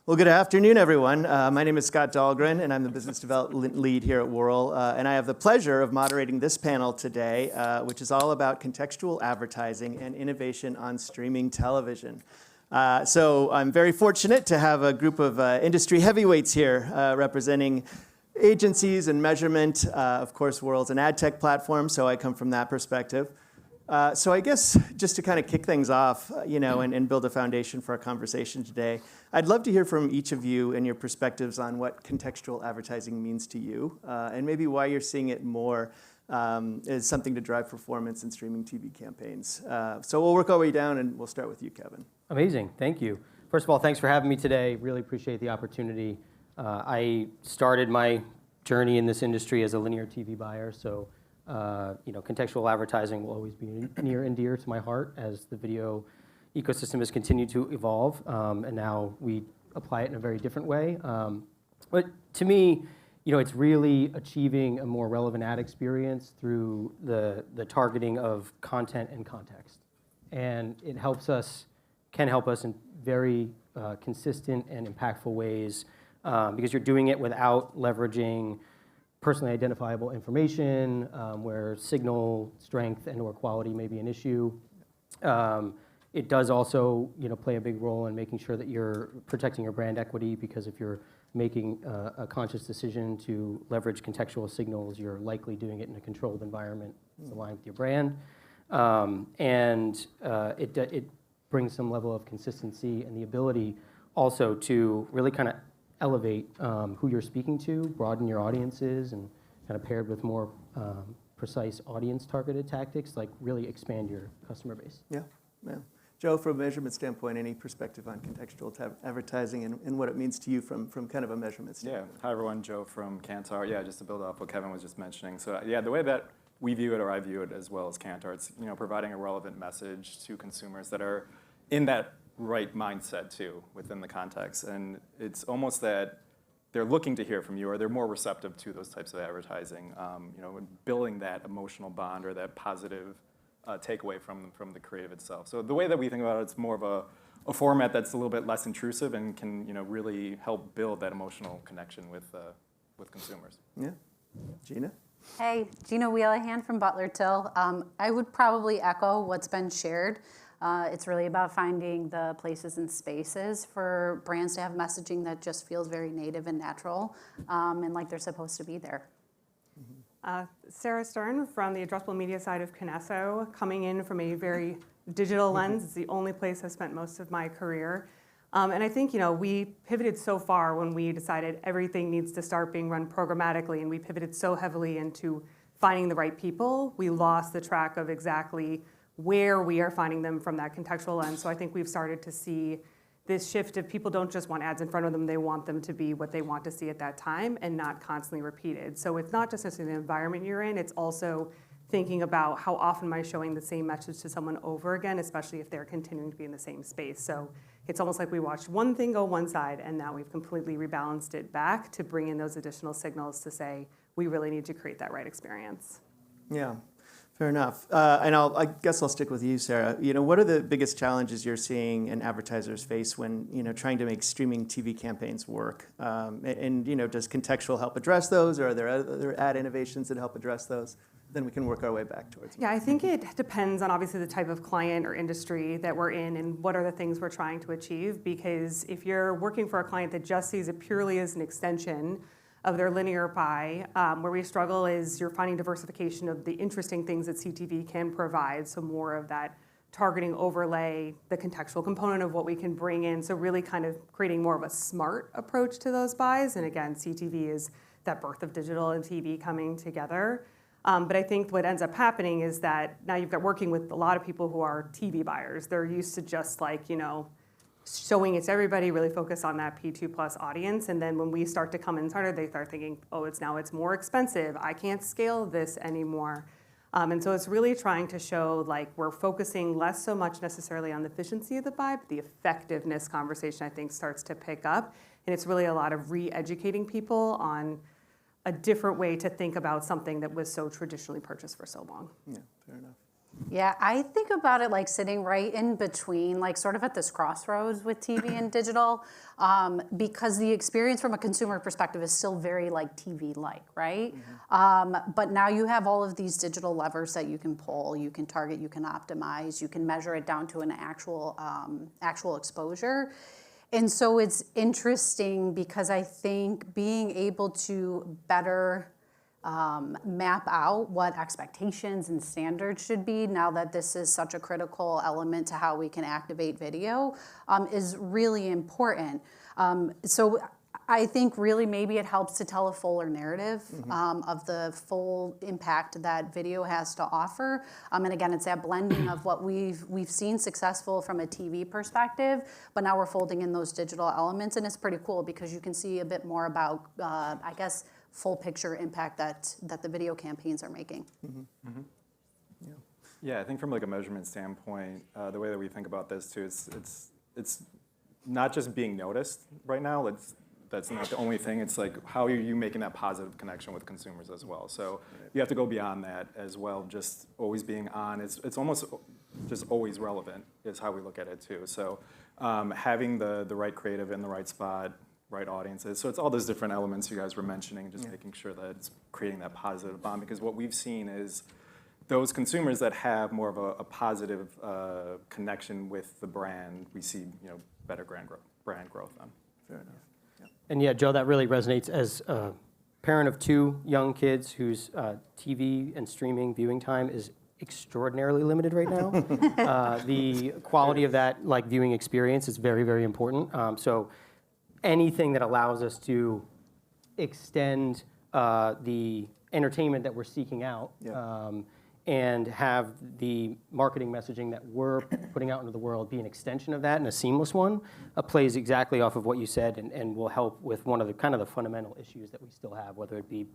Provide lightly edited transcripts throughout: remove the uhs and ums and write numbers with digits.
Well, good afternoon, everyone. My name is Scott Dahlgren, and I'm the business development lead here at Whirl. And I have the pleasure of moderating this panel today, which is all about contextual advertising and innovation on streaming television. So I'm very fortunate to have a group of industry heavyweights here representing agencies and measurement. Of course, Whirl's an ad tech platform, so I come from that perspective. So I guess just to kind of kick things off, and build a foundation for our conversation today, I'd love to hear from each of you and your perspectives on what contextual advertising means to you, and maybe why you're seeing it more as something to drive performance in streaming TV campaigns. So we'll work our way down, and we'll start with you, Kevin. Amazing, thank you. First of all, thanks for having me today. Really appreciate the opportunity. I started my journey in this industry as a linear TV buyer, so contextual advertising will always be near and dear to my heart as the video ecosystem has continued to evolve, and now we apply it in a very different way. But to me, it's really achieving a more relevant ad experience through the targeting of content and context. And it can help us in very consistent and impactful ways because you're doing it without leveraging personally identifiable information, where signal strength and/or quality may be an issue. It does also, play a big role in making sure that you're protecting your brand equity, because if you're making a conscious decision to leverage contextual signals, you're likely doing it in a controlled environment that's aligned with your brand. It brings some level of consistency and the ability also to really kind of elevate who you're speaking to, broaden your audiences, and kind of paired with more precise audience-targeted tactics, like really expand your customer base. Yeah. Joe, from a measurement standpoint, any perspective on contextual advertising and what it means to you from kind of a measurement standpoint? Yeah. Hi, everyone. Joe from Kantar. Yeah, just to build off what Kevin was just mentioning. So yeah, the way that we view it, or I view it as well as Kantar, it's providing a relevant message to consumers that are in that right mindset too within the context, and it's almost that they're looking to hear from you, or they're more receptive to those types of advertising. Building that emotional bond or that positive takeaway from the creative itself. So the way that we think about it, it's more of a format that's a little bit less intrusive and can really help build that emotional connection with consumers. Yeah, Gina. Hey, Gina Wheelahan from Butler Till. I would probably echo what's been shared. It's really about finding the places and spaces for brands to have messaging that just feels very native and natural, and like they're supposed to be there. Sarah Stern from the addressable media side of Kinesso, coming in from a very digital lens. It's the only place I've spent most of my career. And I think, we pivoted so far when we decided everything needs to start being run programmatically, and we pivoted so heavily into finding the right people. We lost the track of exactly where we are finding them from that contextual lens. So I think we've started to see this shift of people don't just want ads in front of them, they want them to be what they want to see at that time and not constantly repeated. So it's not just necessarily the environment you're in, it's also thinking about how often am I showing the same message to someone over again, especially if they're continuing to be in the same space. So it's almost like we watched one thing go one side, and now we've completely rebalanced it back to bring in those additional signals to say, we really need to create that right experience. Yeah. Fair enough. And I guess I'll stick with you, Sarah. What are the biggest challenges you're seeing and advertisers face when, trying to make streaming TV campaigns work? And does contextual help address those, or are there other ad innovations that help address those? Then we can work our way back towards. Yeah, I think it depends on obviously the type of client or industry that we're in and what are the things we're trying to achieve. Because if you're working for a client that just sees it purely as an extension of their linear pie, where we struggle is you're finding diversification of the interesting things that CTV can provide, so more of that targeting overlay, the contextual component of what we can bring in, so really kind of creating more of a smart approach to those buys. And again, CTV is that birth of digital and TV coming together. But I think what ends up happening is that now you've got working with a lot of people who are TV buyers. They're used to just showing it to everybody, really focus on that P2 plus audience. And then when we start to come in harder, they start thinking, oh, it's more expensive. I can't scale this anymore. And so it's really trying to show we're focusing less so much necessarily on the efficiency of the buy, but the effectiveness conversation I think starts to pick up. And it's really a lot of re-educating people on a different way to think about something that was so traditionally purchased for so long. Yeah, fair enough. Yeah, I think about it like sitting right in between, like sort of at this crossroads with TV and digital, because the experience from a consumer perspective is still very like TV-like, right? But now you have all of these digital levers that you can pull, you can target, you can optimize, you can measure it down to an actual exposure. And so it's interesting because I think being able to better map out what expectations and standards should be now that this is such a critical element to how we can activate video is really important. So I think really maybe it helps to tell a fuller narrative of the full impact that video has to offer. And again, it's that blending of what we've seen successful from a TV perspective, but now we're folding in those digital elements, and it's pretty cool because you can see a bit more about, I guess, full picture impact that the video campaigns are making. Yeah, I think from like a measurement standpoint, the way that we think about this too, it's not just being noticed right now. That's not the only thing. It's like, how are you making that positive connection with consumers as well? So you have to go beyond that as well. Just always being on. It's almost just always relevant is how we look at it too. So having the right creative in the right spot, right audiences. So it's all those different elements you guys were mentioning, just making sure that it's creating that positive bond. Because what we've seen is those consumers that have more of a positive connection with the brand, we see better brand growth on. Fair enough. And yeah, Joe, that really resonates as a parent of 2 young kids whose TV and streaming viewing time is extraordinarily limited right now. The quality of that viewing experience is very, very important. So anything that allows us to extend the entertainment that we're seeking out and have the marketing messaging that we're putting out into the world be an extension of that and a seamless one, plays exactly off of what you said and will help with one of the kind of the fundamental issues that we still have, whether it be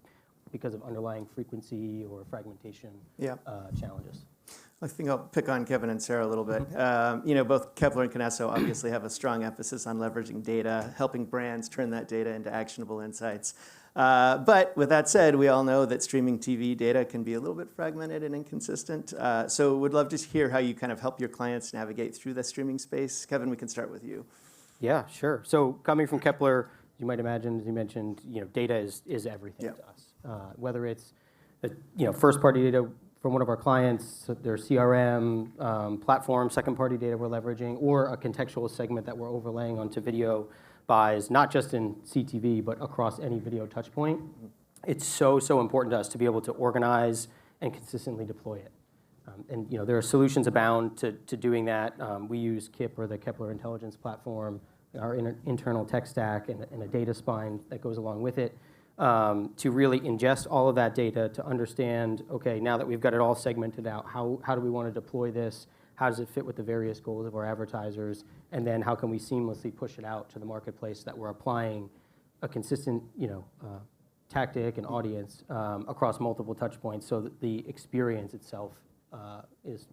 because of underlying frequency or fragmentation challenges. I think I'll pick on Kevin and Sarah a little bit. Both Kepler and Contextual obviously have a strong emphasis on leveraging data, helping brands turn that data into actionable insights. But with that said, we all know that streaming TV data can be a little bit fragmented and inconsistent. So would love to hear how you kind of help your clients navigate through the streaming space. Kevin, we can start with you. Yeah, sure. So coming from Kepler, you might imagine, as you mentioned, data is everything to us. Whether it's first-party data from one of our clients, their CRM platform, second-party data we're leveraging, or a contextual segment that we're overlaying onto video buys, not just in CTV, but across any video touch point. It's so important to us to be able to organize and consistently deploy it. And there are solutions abound to doing that. We use KIP, or the Kepler Intelligence Platform, our internal tech stack, and a data spine that goes along with it, to really ingest all of that data to understand, okay, now that we've got it all segmented out, how do we want to deploy this? How does it fit with the various goals of our advertisers? And then how can we seamlessly push it out to the marketplace that we're applying a consistent, tactic and audience across multiple touch points so that the experience itself is,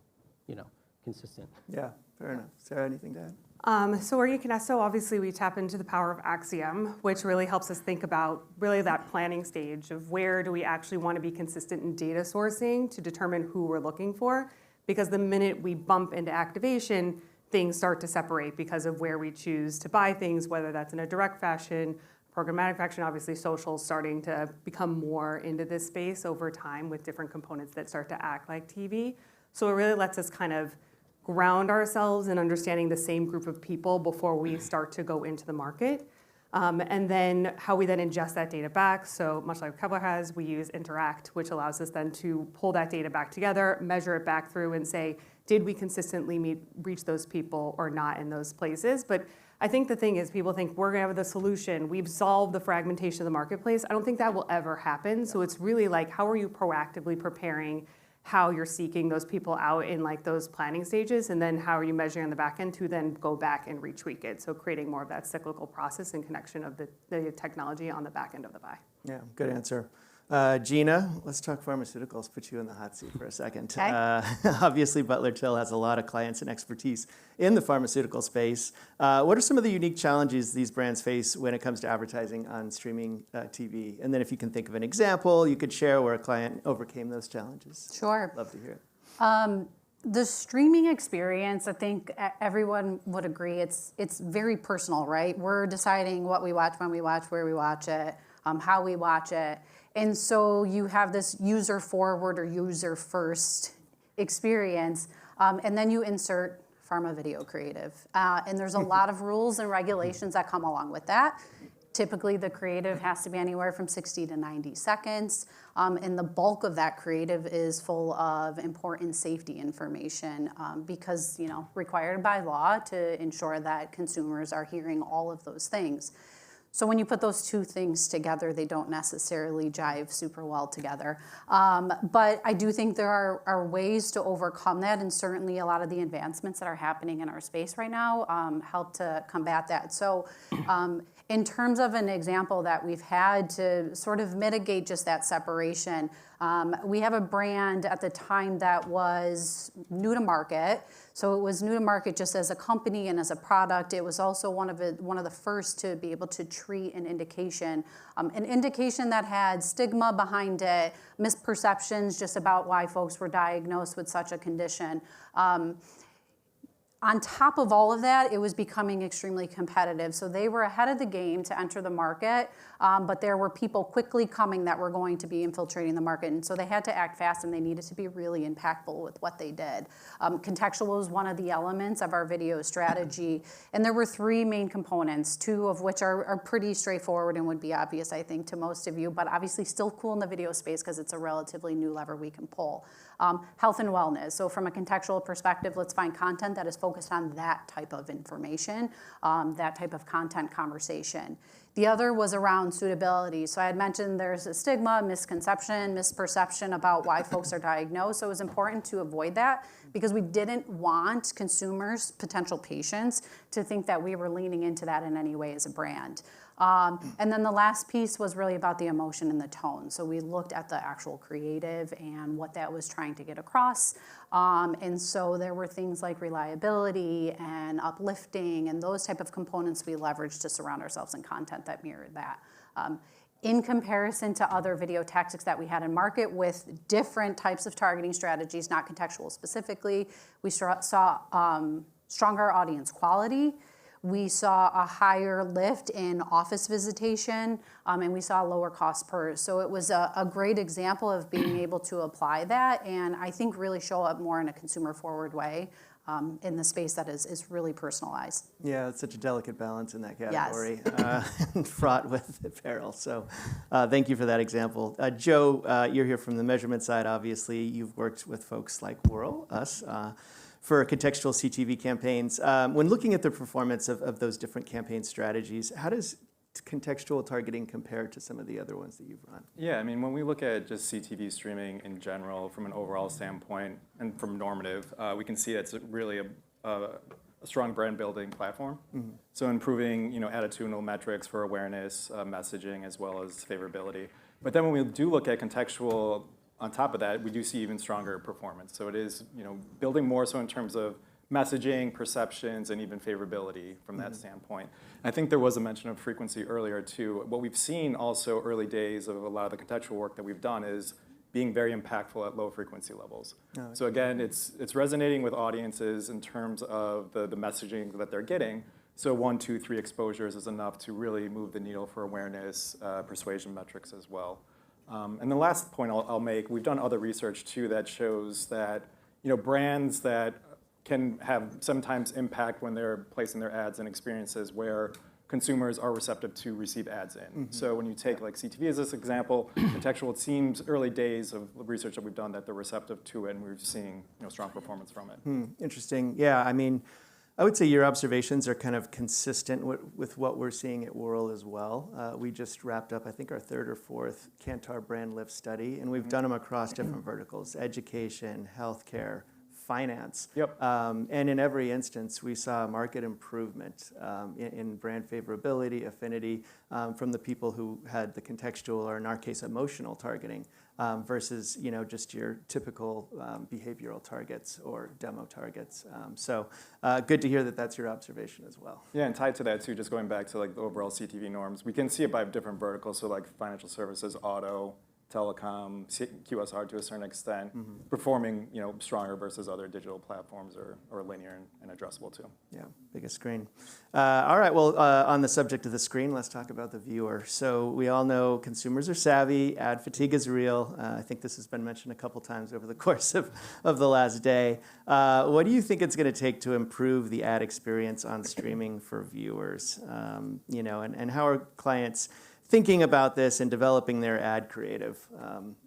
consistent. Yeah, fair enough. Sarah, anything to add? So at Contextual, obviously we tap into the power of Axiom, which really helps us think about really that planning stage of where do we actually want to be consistent in data sourcing to determine who we're looking for. Because the minute we bump into activation, things start to separate because of where we choose to buy things, whether that's in a direct fashion, programmatic fashion. Obviously, social is starting to become more into this space over time with different components that start to act like TV. So it really lets us kind of ground ourselves in understanding the same group of people before we start to go into the market. And then how we then ingest that data back. So much like Kepler has, we use Interact, which allows us then to pull that data back together, measure it back through, and say, did we consistently reach those people or not in those places? But I think the thing is, people think we're going to have the solution. We've solved the fragmentation of the marketplace. I don't think that will ever happen. So it's really like, how are you proactively preparing how you're seeking those people out in those planning stages, and then how are you measuring on the back end to then go back and retweak it. So creating more of that cyclical process and connection of the technology on the back end of the buy. Yeah, good answer. Gina, let's talk pharmaceuticals. Put you in the hot seat for a second. Okay. Obviously, Butler Till has a lot of clients and expertise in the pharmaceutical space. What are some of the unique challenges these brands face when it comes to advertising on streaming TV? And then if you can think of an example you could share where a client overcame those challenges. Sure. Love to hear it. The streaming experience, I think everyone would agree, it's very personal, right? We're deciding what we watch, when we watch, where we watch it, how we watch it. And so you have this user forward or user first experience, and then you insert pharma video creative. And there's a lot of rules and regulations that come along with that. Typically, the creative has to be anywhere from 60 to 90 seconds, and the bulk of that creative is full of important safety information because, required by law to ensure that consumers are hearing all of those things. So when you put those two things together, they don't necessarily jive super well together. But I do think there are ways to overcome that, and certainly a lot of the advancements that are happening in our space right now help to combat that. So in terms of an example that we've had to sort of mitigate just that separation, we have a brand at the time that was new to market. So it was new to market just as a company and as a product. It was also one of the first to be able to treat an indication that had stigma behind it, misperceptions just about why folks were diagnosed with such a condition. On top of all of that, it was becoming extremely competitive. So they were ahead of the game to enter the market, but there were people quickly coming that were going to be infiltrating the market. And so they had to act fast, and they needed to be really impactful with what they did. Contextual was one of the elements of our video strategy. And there were three main components, two of which are pretty straightforward and would be obvious, I think, to most of you, but obviously still cool in the video space because it's a relatively new lever we can pull. Health and wellness. So from a contextual perspective, let's find content that is focused on that type of information, that type of content conversation. The other was around suitability. So I had mentioned there's a stigma, misconception, misperception about why folks are diagnosed. So it was important to avoid that because we didn't want consumers, potential patients, to think that we were leaning into that in any way as a brand. And then the last piece was really about the emotion and the tone. So we looked at the actual creative and what that was trying to get across. And so there were things like reliability and uplifting and those type of components we leveraged to surround ourselves in content that mirrored that. In comparison to other video tactics that we had in market with different types of targeting strategies, not contextual specifically, we saw stronger audience quality. We saw a higher lift in office visitation, and we saw a lower cost per. So it was a great example of being able to apply that, and I think really show up more in a consumer-forward way in the space that is really personalized. Yeah, it's such a delicate balance in that category, Yes. and fraught with peril. So thank you for that example. Joe, you're here from the measurement side, obviously. You've worked with folks like Whirl, us, for contextual CTV campaigns. When looking at the performance of those different campaign strategies, how does contextual targeting compare to some of the other ones that you've run? Yeah, I mean, when we look at just CTV streaming in general from an overall standpoint and from normative, we can see it's really a strong brand building platform. Mm-hmm. So improving, attitudinal metrics for awareness, messaging, as well as favorability. But then when we do look at contextual, on top of that, we do see even stronger performance. So it is, building more so in terms of messaging, perceptions, and even favorability from that standpoint. And I think there was a mention of frequency earlier too. What we've seen also early days of a lot of the contextual work that we've done is being very impactful at low frequency levels. Oh, so again, it's resonating with audiences in terms of the messaging that they're getting. So 1, 2, 3 exposures is enough to really move the needle for awareness, persuasion metrics as well. And the last point I'll make, we've done other research too that shows that brands that can have sometimes impact when they're placing their ads in experiences where consumers are receptive to receive ads in. Mm-hmm. So when you take like CTV as this example, contextual, it seems early days of research that we've done that they're receptive to it, and we're seeing strong performance from it. Interesting. Yeah, I mean, I would say your observations are kind of consistent with what we're seeing at Whirl as well. We just wrapped up, I think, our third or fourth Kantar brand lift study, and we've done them across different verticals: education, healthcare, finance. Yep. And in every instance, we saw market improvement in brand favorability, affinity from the people who had the contextual, or in our case, emotional targeting, versus just your typical behavioral targets or demo targets. So good to hear that that's your observation as well. Yeah, and tied to that too, just going back to like the overall CTV norms, we can see it by different verticals. So like financial services, auto, telecom, QSR to a certain extent, performing stronger versus other digital platforms or linear and addressable too. Yeah, biggest screen. All right, well, on the subject of the screen, let's talk about the viewer. So we all know consumers are savvy, ad fatigue is real. I think this has been mentioned a couple times over the course of the last day. What do you think it's going to take to improve the ad experience on streaming for viewers? And how are clients thinking about this and developing their ad creative?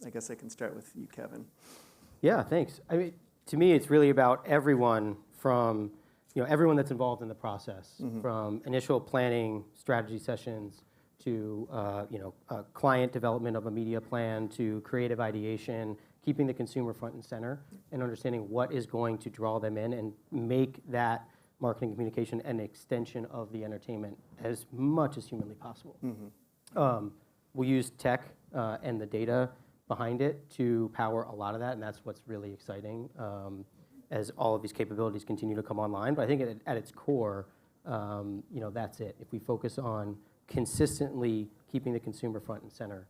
I guess I can start with you, Kevin. Yeah, thanks. I mean, to me, it's really about everyone from, everyone that's involved in the process, from initial planning, strategy sessions, to, client development of a media plan, to creative ideation, keeping the consumer front and center, and understanding what is going to draw them in and make that marketing communication an extension of the entertainment as much as humanly possible. We use tech and the data behind it to power a lot of that, and that's what's really exciting as all of these capabilities continue to come online. But I think at its core, that's it. If we focus on consistently keeping the consumer front and center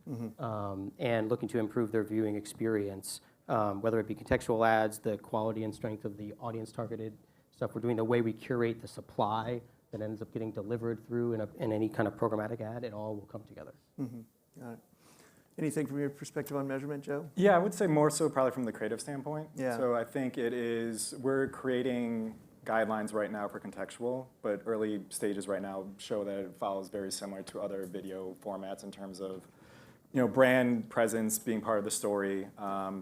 and looking to improve their viewing experience, whether it be contextual ads, the quality and strength of the audience-targeted stuff we're doing, the way we curate the supply that ends up getting delivered through in any kind of programmatic ad, it all will come together. Got it. Anything from your perspective on measurement, Joe? Yeah, I would say more so probably from the creative standpoint. Yeah. So I think we're creating guidelines right now for contextual, but early stages right now show that it follows very similar to other video formats in terms of brand presence being part of the story,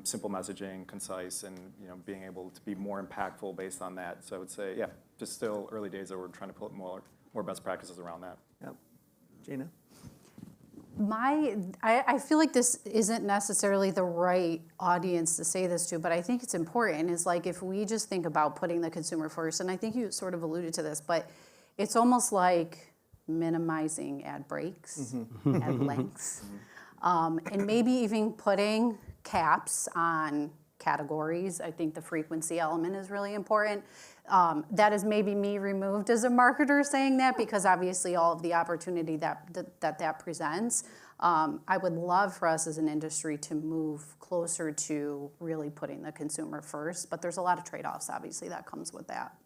simple messaging, concise, and being able to be more impactful based on that. So I would say, yeah, just still early days that we're trying to put more best practices around that. Yep. Gina? I feel like this isn't necessarily the right audience to say this to, but I think it's important, is like if we just think about putting the consumer first, and I think you sort of alluded to this, but it's almost like minimizing ad breaks, ad lengths, and maybe even putting caps on categories. I think the frequency element is really important. That is maybe me removed as a marketer saying that, because obviously all of the opportunity that presents. I would love for us as an industry to move closer to really putting the consumer first, but there's a lot of trade-offs obviously that comes with that.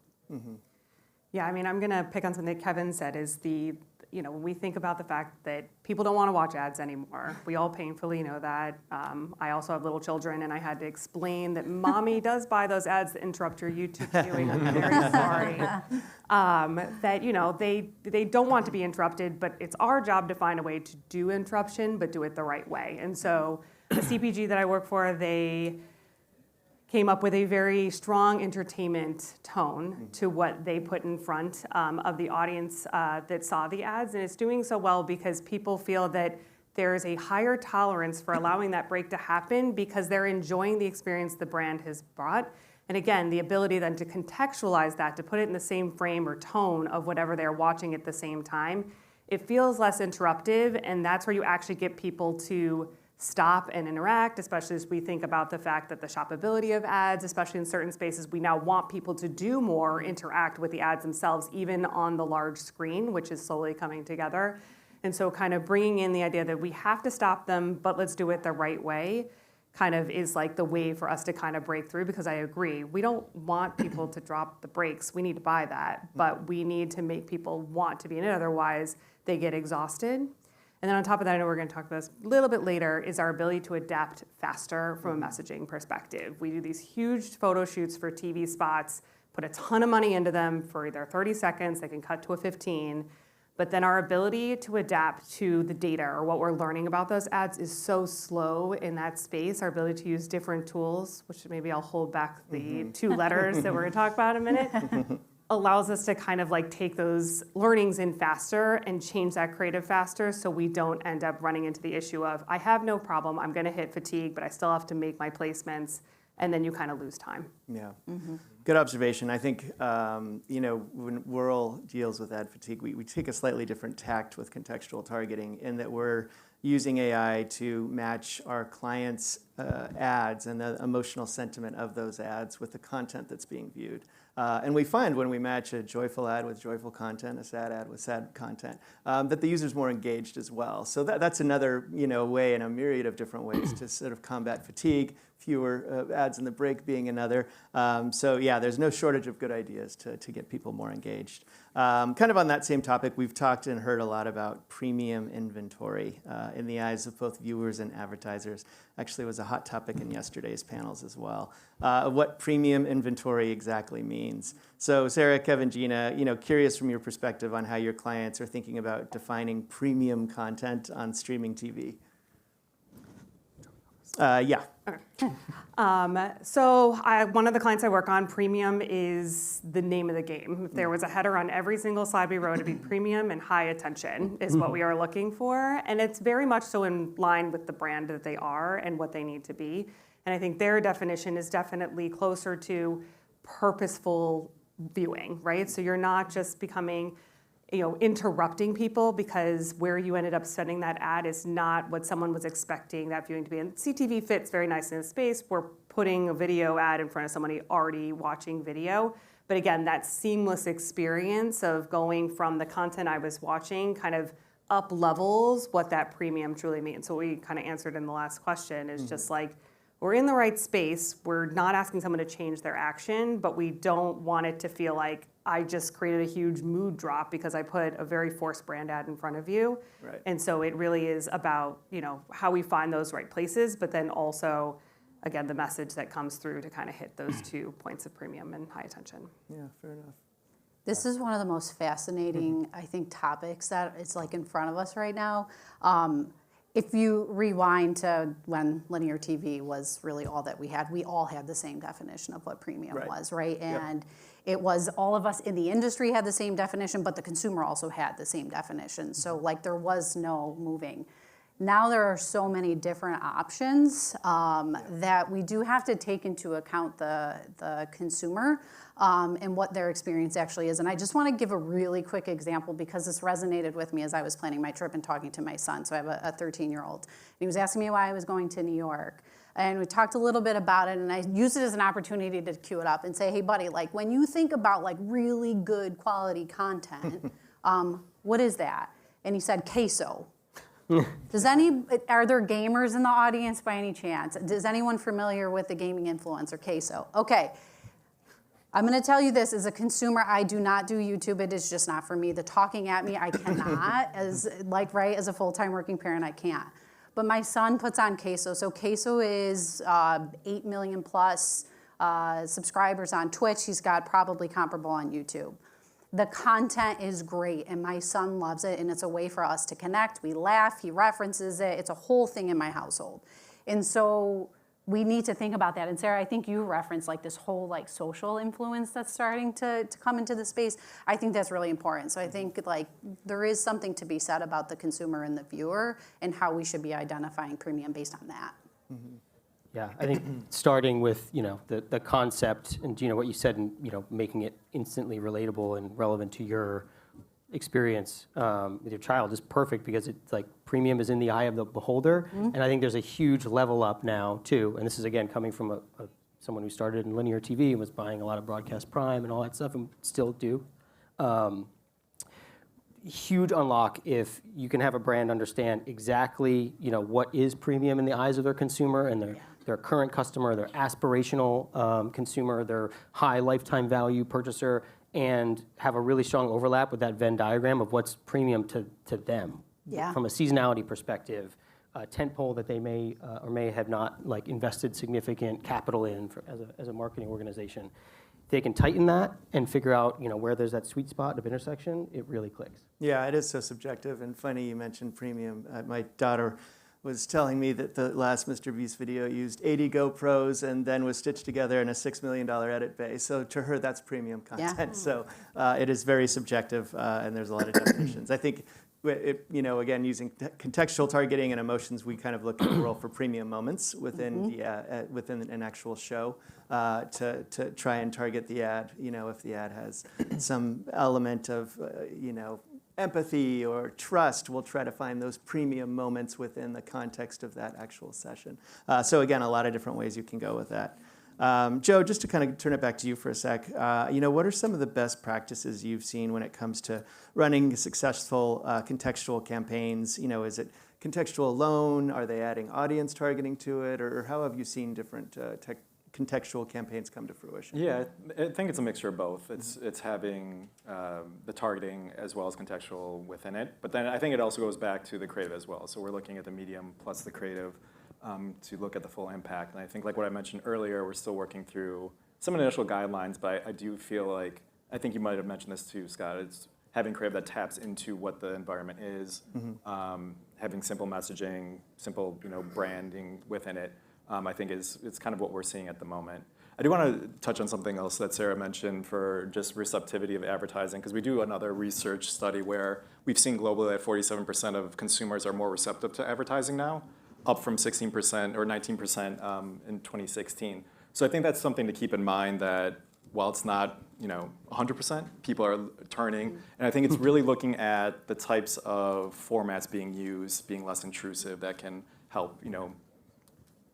Yeah, I mean, I'm going to pick on something that Kevin said is when we think about the fact that people don't want to watch ads anymore. We all painfully know that. I also have little children, and I had to explain that mommy does buy those ads that interrupt your YouTube viewing. I'm very sorry. That, they don't want to be interrupted, but it's our job to find a way to do interruption, but do it the right way. And so the CPG that I work for, they came up with a very strong entertainment tone to what they put in front of the audience that saw the ads. And it's doing so well because people feel that there's a higher tolerance for allowing that break to happen because they're enjoying the experience the brand has brought. And again, the ability then to contextualize that, to put it in the same frame or tone of whatever they're watching at the same time, it feels less interruptive, and that's where you actually get people to stop and interact, especially as we think about the fact that the shoppability of ads, especially in certain spaces, we now want people to do more, interact with the ads themselves, even on the large screen, which is slowly coming together. And so kind of bringing in the idea that we have to stop them, but let's do it the right way, kind of is like the way for us to kind of break through, because I agree, we don't want people to drop the brakes. We need to buy that, but we need to make people want to be in it, otherwise they get exhausted. And then on top of that, I know we're going to talk about this a little bit later, is our ability to adapt faster from a messaging perspective. We do these huge photo shoots for TV spots, put a ton of money into them for either 30 seconds, they can cut to a 15, but then our ability to adapt to the data or what we're learning about those ads is so slow in that space. Our ability to use different tools, which maybe I'll hold back the 2 letters that we're going to talk about in a minute, allows us to kind of like take those learnings in faster and change that creative faster, so we don't end up running into the issue of, I have no problem, I'm going to hit fatigue, but I still have to make my placements, and then you kind of lose time. Yeah. good observation. I think, when Whirl deals with ad fatigue, we take a slightly different tact with contextual targeting in that we're using AI to match our clients' ads and the emotional sentiment of those ads with the content that's being viewed. And we find when we match a joyful ad with joyful content, a sad ad with sad content, that the user's more engaged as well. So that's another way in a myriad of different ways to sort of combat fatigue, fewer ads in the break being another. So yeah, there's no shortage of good ideas to get people more engaged. Kind of on that same topic, we've talked and heard a lot about premium inventory in the eyes of both viewers and advertisers. Actually, it was a hot topic in yesterday's panels as well, what premium inventory exactly means. So Sarah, Kevin, Gina, curious from your perspective on how your clients are thinking about defining premium content on streaming TV. Yeah. Okay. So one of the clients I work on, premium is the name of the game. If there was a header on every single slide we wrote, it'd be premium and high attention is what we are looking for. And it's very much so in line with the brand that they are and what they need to be. And I think their definition is definitely closer to purposeful viewing, right? So you're not just becoming interrupting people because where you ended up sending that ad is not what someone was expecting that viewing to be. And CTV fits very nicely in the space. We're putting a video ad in front of somebody already watching video. But again, that seamless experience of going from the content I was watching kind of up levels what that premium truly means. So what we kind of answered in the last question is just like, we're in the right space. We're not asking someone to change their action, but we don't want it to feel like I just created a huge mood drop because I put a very forced brand ad in front of you. Right. And so it really is about, how we find those right places, but then also, again, the message that comes through to kind of hit those 2 points of premium and high attention. Yeah, fair enough. This is one of the most fascinating, I think, topics that is like in front of us right now. If you rewind to when linear TV was really all that we all had the same definition of what premium was, right? And it was all of us in the industry had the same definition, but the consumer also had the same definition. So like there was no moving. Now there are so many different options that we do have to take into account the consumer and what their experience actually is. And I just want to give a really quick example because this resonated with me as I was planning my trip and talking to my son. So I have a 13-year-old. And he was asking me why I was going to New York. And we talked a little bit about it, and I used it as an opportunity to cue it up and say, hey, buddy, like when you think about like really good quality content, what is that? And he said, queso. Are there gamers in the audience by any chance? Is anyone familiar with the gaming influencer queso? Okay. I'm going to tell you this, as a consumer, I do not do YouTube. It is just not for me. The talking at me, I cannot. As a full-time working parent, I can't. But my son puts on queso. So queso is 8 million plus subscribers on Twitch. He's got probably comparable on YouTube. The content is great, and my son loves it, and it's a way for us to connect. We laugh, he references it. It's a whole thing in my household. And so we need to think about that. And Sarah, I think you referenced like this whole like social influence that's starting to come into the space. I think that's really important. So I think like there is something to be said about the consumer and the viewer and how we should be identifying premium based on that. Mm-hmm. Yeah, I think starting with the concept and what you said and making it instantly relatable and relevant to your experience with your child is perfect because it's like premium is in the eye of the beholder, and I think there's a huge level up now too. And this is again coming from someone who started in linear TV and was buying a lot of broadcast prime and all that stuff and still do. Huge unlock if you can have a brand understand exactly what is premium in the eyes of their consumer and their current customer, their aspirational consumer, their high lifetime value purchaser, and have a really strong overlap with that Venn diagram of what's premium to them. Yeah. From a seasonality perspective, a tentpole that they may or may have not invested significant capital in as a marketing organization. If they can tighten that and figure out where there's that sweet spot of intersection, it really clicks. Yeah, it is so subjective, and funny you mentioned premium. My daughter was telling me that the last Mr. Beast video used 80 GoPros and then was stitched together in a $6 million edit bay. So to her, that's premium content. Yeah. So it is very subjective, and there's a lot of definitions. I think again, using contextual targeting and emotions, we kind of look at the world for premium moments within within an actual show to try and target the ad. If the ad has some element of empathy or trust, we'll try to find those premium moments within the context of that actual session. So again, a lot of different ways you can go with that. Joe, just to kind of turn it back to you for a sec, what are some of the best practices you've seen when it comes to running successful contextual campaigns? Is it contextual alone? Are they adding audience targeting to it? Or how have you seen different contextual campaigns come to fruition? Yeah, I think it's a mixture of both. It's having the targeting as well as contextual within it. But then I think it also goes back to the creative as well. So we're looking at the medium plus the creative to look at the full impact. And I think like what I mentioned earlier, we're still working through some initial guidelines, but I do feel like, I think you might have mentioned this too, Scott, it's having creative that taps into what the environment is, having simple messaging, simple branding within it. I think it's kind of what we're seeing at the moment. I do want to touch on something else that Sarah mentioned for just receptivity of advertising, because we do another research study where we've seen globally that 47% of consumers are more receptive to advertising now, up from 16% or 19% in 2016. So I think that's something to keep in mind, that while it's not 100%, people are turning. And I think it's really looking at the types of formats being used, being less intrusive, that can help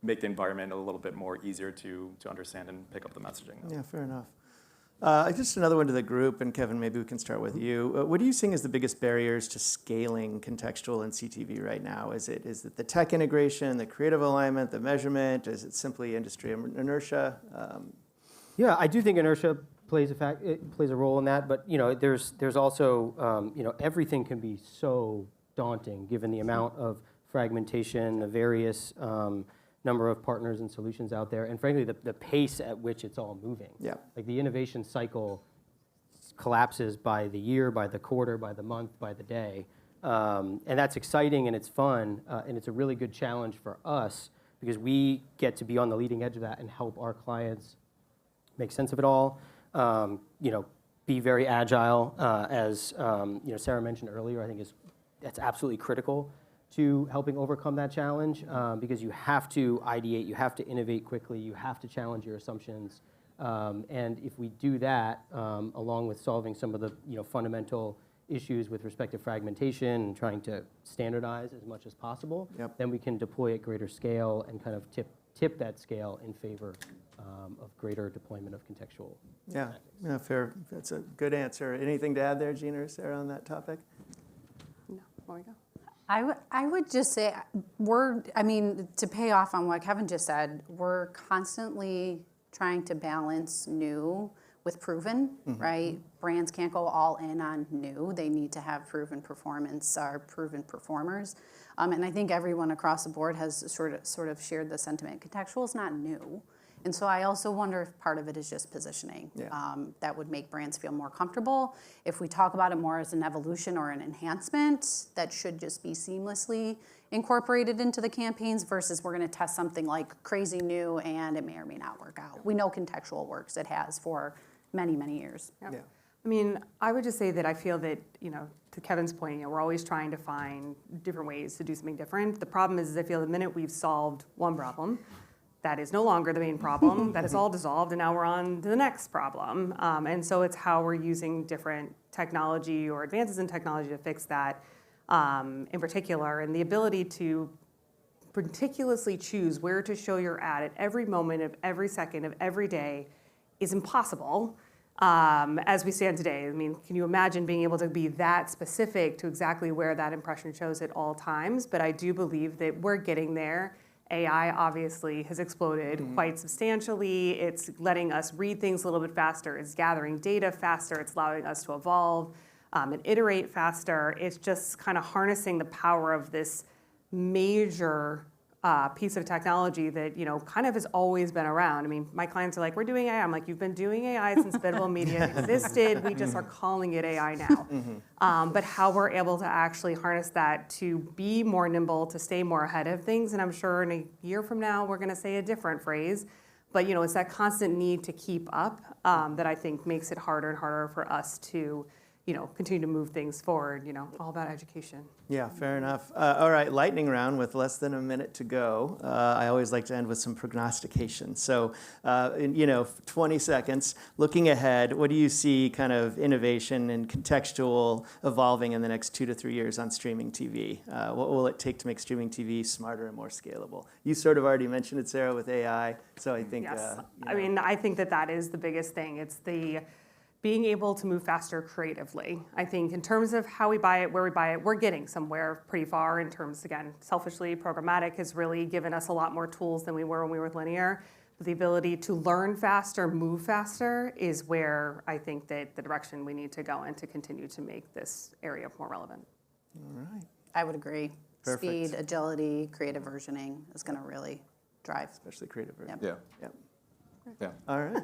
make the environment a little bit more easier to understand and pick up the messaging. Yeah, fair enough. Just another one to the group, and Kevin, maybe we can start with you. What are you seeing as the biggest barriers to scaling contextual and CTV right now? Is it the tech integration, the creative alignment, the measurement? Is it simply industry inertia? Yeah, I do think inertia plays a role in that, but there's also everything can be so daunting given the amount of fragmentation, the various number of partners and solutions out there, and frankly, the pace at which it's all moving. Yeah. Like the innovation cycle collapses by the year, by the quarter, by the month, by the day. And that's exciting and it's fun, and it's a really good challenge for us because we get to be on the leading edge of that and help our clients make sense of it all, be very agile, as Sarah mentioned earlier. I think that's absolutely critical to helping overcome that challenge, because you have to ideate, you have to innovate quickly, you have to challenge your assumptions. And if we do that, along with solving some of the fundamental issues with respect to fragmentation and trying to standardize as much as possible, then we can deploy at greater scale and kind of tip that scale in favor of greater deployment of contextual. Yeah, fair. That's a good answer. Anything to add there, Gina or Sarah, on that topic? No, there we go. I would just say to pay off on what Kevin just said, we're constantly trying to balance new with proven, right? Brands can't go all in on new. They need to have proven performance, or proven performers. And I think everyone across the board has sort of shared the sentiment. Contextual is not new. And so I also wonder if part of it is just positioning. That would make brands feel more comfortable. If we talk about it more as an evolution or an enhancement, that should just be seamlessly incorporated into the campaigns versus we're going to test something like crazy new and it may or may not work out. We know contextual works. It has for many, many years. Yeah. I mean, I would just say that I feel that, to Kevin's point, we're always trying to find different ways to do something different. The problem is I feel the minute we've solved one problem, that is no longer the main problem. That is all dissolved, and now we're on to the next problem. And so it's how we're using different technology or advances in technology to fix that in particular. And the ability to meticulously choose where to show your ad at every moment of every second of every day is impossible as we stand today. I mean, can you imagine being able to be that specific to exactly where that impression shows at all times? But I do believe that we're getting there. AI obviously has exploded quite substantially. It's letting us read things a little bit faster. It's gathering data faster. It's allowing us to evolve and iterate faster. It's just kind of harnessing the power of this major piece of technology that kind of has always been around. I mean, my clients are like, "We're doing AI." I'm like, "You've been doing AI since biddable media existed. We just are calling it AI now." But how we're able to actually harness that to be more nimble, to stay more ahead of things, and I'm sure in a year from now we're going to say a different phrase. But it's that constant need to keep up that I think makes it harder and harder for us to continue to move things forward, all about education. Yeah, fair enough. All right, lightning round with less than a minute to go. I always like to end with some prognostication. So, 20 seconds, looking ahead, what do you see kind of innovation and contextual evolving in the next 2 to 3 years on streaming TV? What will it take to make streaming TV smarter and more scalable? You sort of already mentioned it, Sarah, with AI. So I think, Yes. I think that is the biggest thing. It's the being able to move faster creatively. I think in terms of how we buy it, where we buy it, we're getting somewhere pretty far in terms, again, selfishly, programmatic has really given us a lot more tools than we were when we were with linear. But the ability to learn faster, move faster is where I think that the direction we need to go in to continue to make this area more relevant. all right, I would agree. Perfect. Speed, agility, creative versioning is going to really drive. especially creative. Yep. Yeah. Yep. Yeah. All right.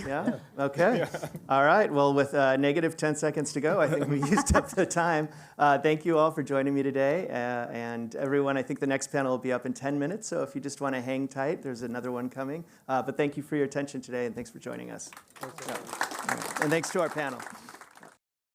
Yeah. Okay. All right. Well, with negative 10 seconds to go, I think we used up the time. Thank you all for joining me today. And everyone, I think the next panel will be up in 10 minutes. So if you just want to hang tight, there's another one coming. But thank you for your attention today, and thanks for joining us. Yeah. And thanks to our panel.